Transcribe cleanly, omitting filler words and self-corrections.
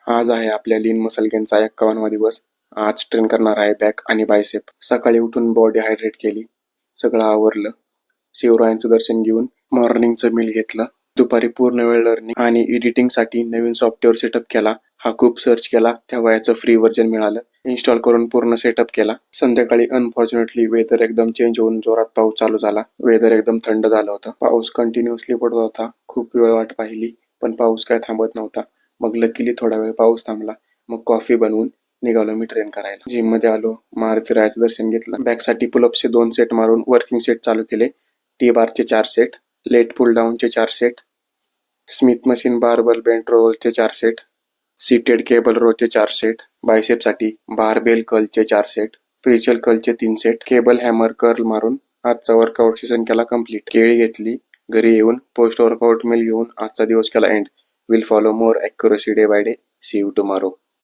आज आहे आपल्या लीन मसल गेनचा 51वा दिवस. आज ट्रेन करणार आहे बॅक आणि बायसेप. सकाळी उठून बॉडी हायड्रेट केली. सगळं आवरलं. शिवरायांचं दर्शन घेऊन मॉर्निंगचं मील घेतलं. दुपारी पूर्ण वेळ लर्निंग आणि एडिटिंगसाठी नवीन सॉफ्टवेअर सेटअप केला. हा खूप सर्च केला तेव्हा याचं फ्री व्हर्जन मिळालं. इन्स्टॉल करून पूर्ण सेटअप केला. संध्याकाळी अनफॉर्च्युनेटली वेदर एकदम चेंज होऊन जोरात पाऊस चालू झाला. वेदर एकदम थंड झालं होतं. पाऊस कंटिन्युअसली पडत होता. खूप वेळ वाट पाहिली पण पाऊस काय थांबत नव्हता. मग लकीली थोडा वेळ पाऊस थांबला. मग कॉफी बनवून निघालो मी ट्रेन करायला. जिम मध्ये आलो. मारुती रायाचं दर्शन घेतलं. बॅकसाठी पुलअपचे 2 सेट मारून वर्किंग सेट चालू केले. टी बारचे 4 सेट, लेट पुल डाऊनचे 4 set, Smith machine barbell bent रोलचे 4 सेट, सीटेड केबल रोचे 4 सेट, बायसेपसाठी बारबेल कर्लचे 4 सेट, प्रिचल कर्लचे 3 सेट, केबल हॅमर कर्ल मारून आजचा वर्कआउट सेशन केला कंप्लीट. केळी घेतली. घरी येऊन पोस्ट वर्कआउट मील घेऊन आजचा दिवस केला end. Will follow more accuracy day by day. See you tomorrow.